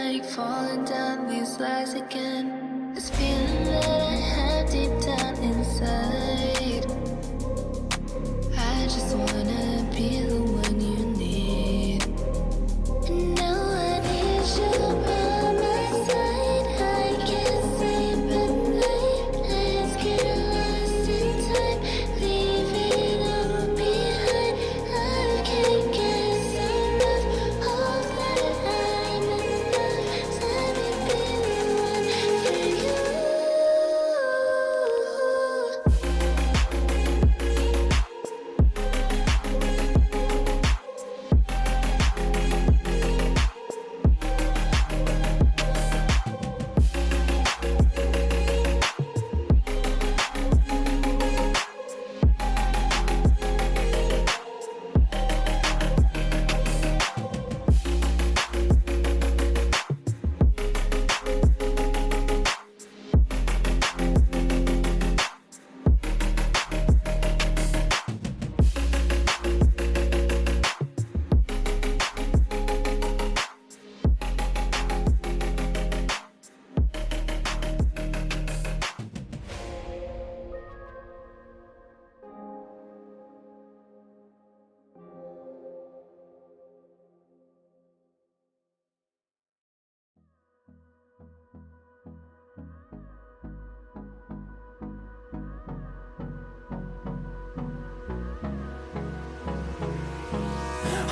like falling down these lies again. This feeling that I have deep down inside. I just wanna be the one you need. And now I need you by my side. I can't sleep at night. Let's get lost in time, leave it all behind. I can't get enough of that. I'm enough. Let me be the one for you.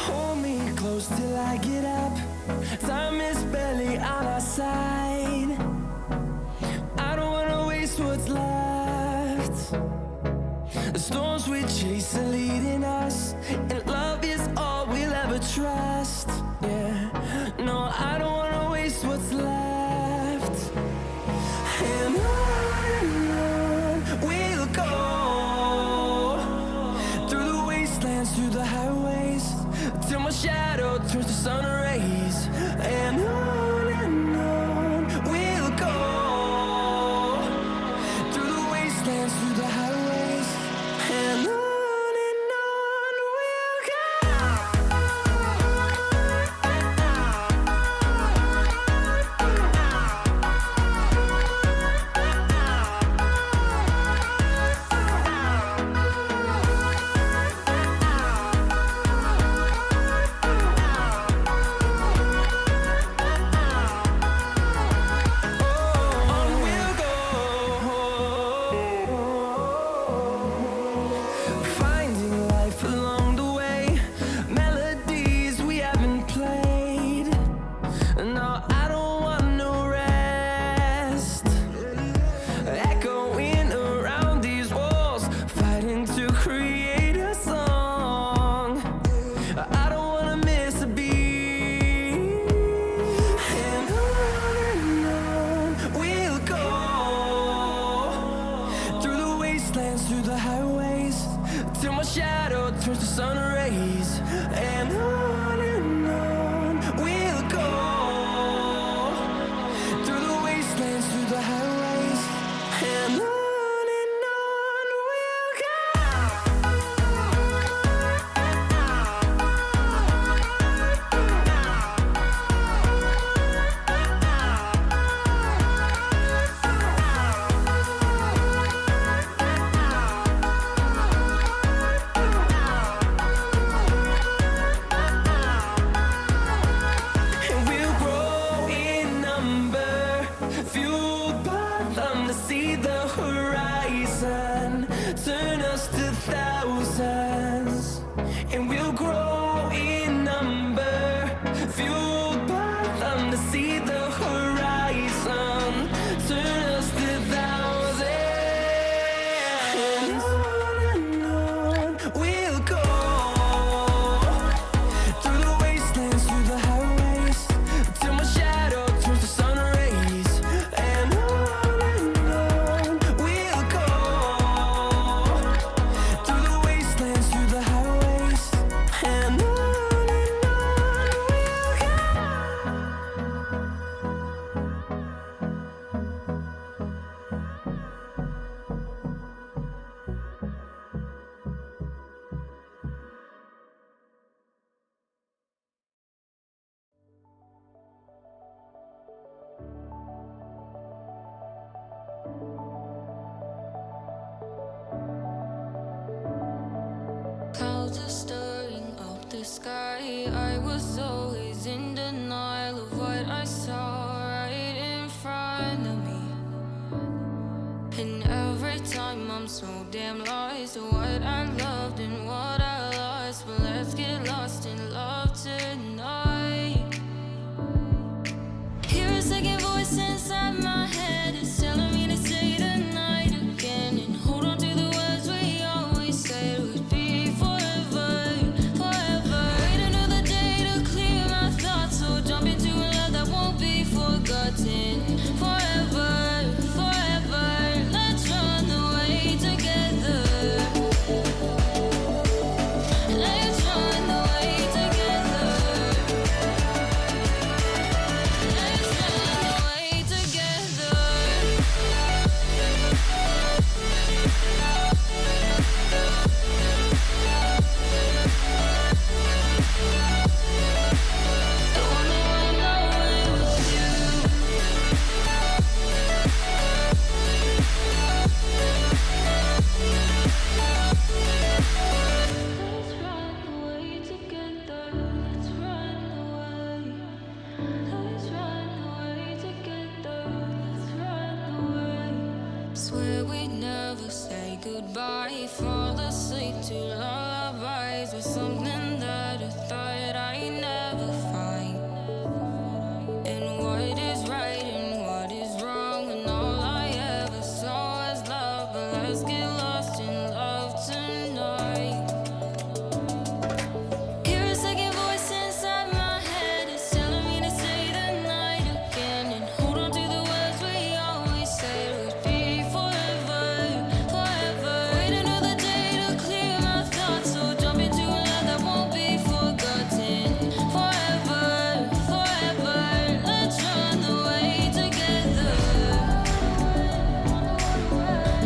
Hold me close till I get up. Time is barely on our side. I don't wanna waste what's left. The storms we chase are leading us, and love is all we'll ever trust. Yeah, no, I don't wanna waste what's left. And on we'll go, through the wastelands, through the highways, till my shadow turns to sun rays. And on we'll go, through the wastelands, through the highways, and on we'll go. Finding life along the way, melodies we haven't played. No, I don't want no rest. Echoing around these walls, fighting to create a song. I don't wanna miss a beat. And on we'll go, through the wastelands, through the highways, till my shadow turns to sun rays. And on we'll go, through the wastelands, through the highways, and on we'll go. clouds are stirring up the sky. I was always in denial of what I saw right in front of me. And every time I'm so damn lost to what I loved and what I lost. But let's get lost in love tonight. Hear a second voice inside my head. It's telling me to stay the night again and hold on to the words we always said would be forever, forever. Wait another day to clear my thoughts, so jump into a love that won't be forgotten. Forever, forever. Let's run away together. Let's run away together. Let's run away together. I wanna run away with you. Let's run away together. Let's run away. Let's run away together. Let's run away. Swear we never say goodbye. Fall asleep to lullabies with something that I thought I'd never find. And what is right and what is wrong, and all I ever saw was love. But let's get lost in love tonight. Hear a second voice inside my head. It's telling me to stay the night again and hold on to the words we always said would be forever, forever. Wait another day to clear my thoughts, so jump into a love that won't be forgotten. Forever, forever. Let's run away together.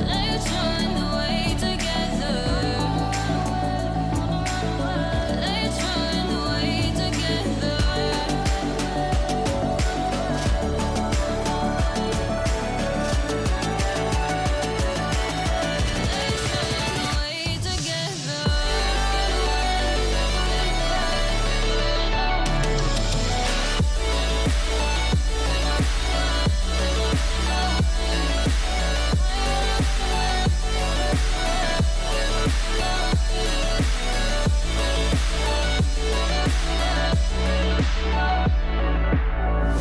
Let's run away together. Let's run away together. Let's run away together.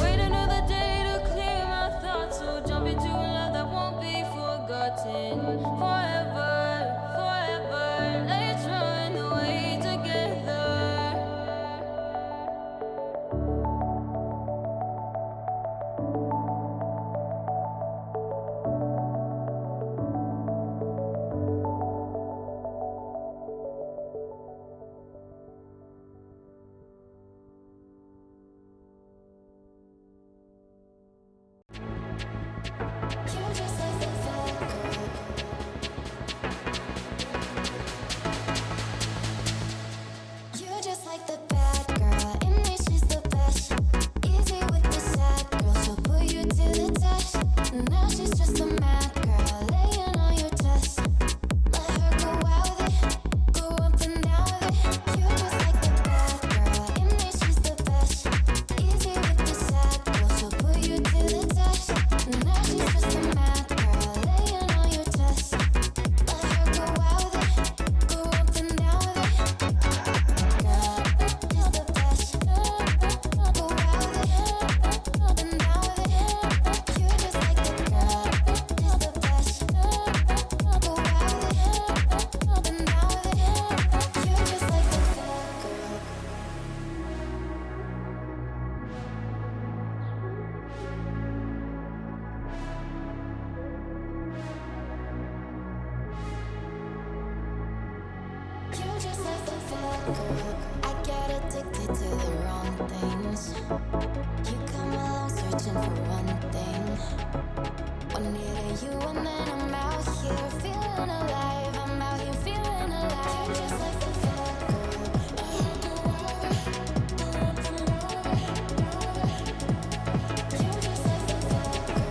Wait another day to clear my thoughts, so jump into a love that won't be forgotten. Forever, forever. Let's run away together. You're just like the bad girl. You're just like the bad girl. In me, she's the best. Easy with the sad girl. She'll put you to the test. Now she's just a mad girl, laying on your chest. Let her go out with it, go up and down with it. You're just like the bad girl. In me, she's the best. Easy with the sad girl. She'll put you to the test. Now she's just a mad girl, laying on your chest. Let her go out with it, go up and down with it. Girl, she's the best. Go out with it, up and down with it. You're just like the girl, she's the best. Go out with it, up and down with it. You're just like the bad girl. You're just like the bad girl. I get addicted to the wrong things. You come along searching for one thing. One near to you and then I'm out here feeling alive. I'm out here feeling alive. You're just like the bad girl. You're just like the bad girl.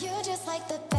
You're just like the bad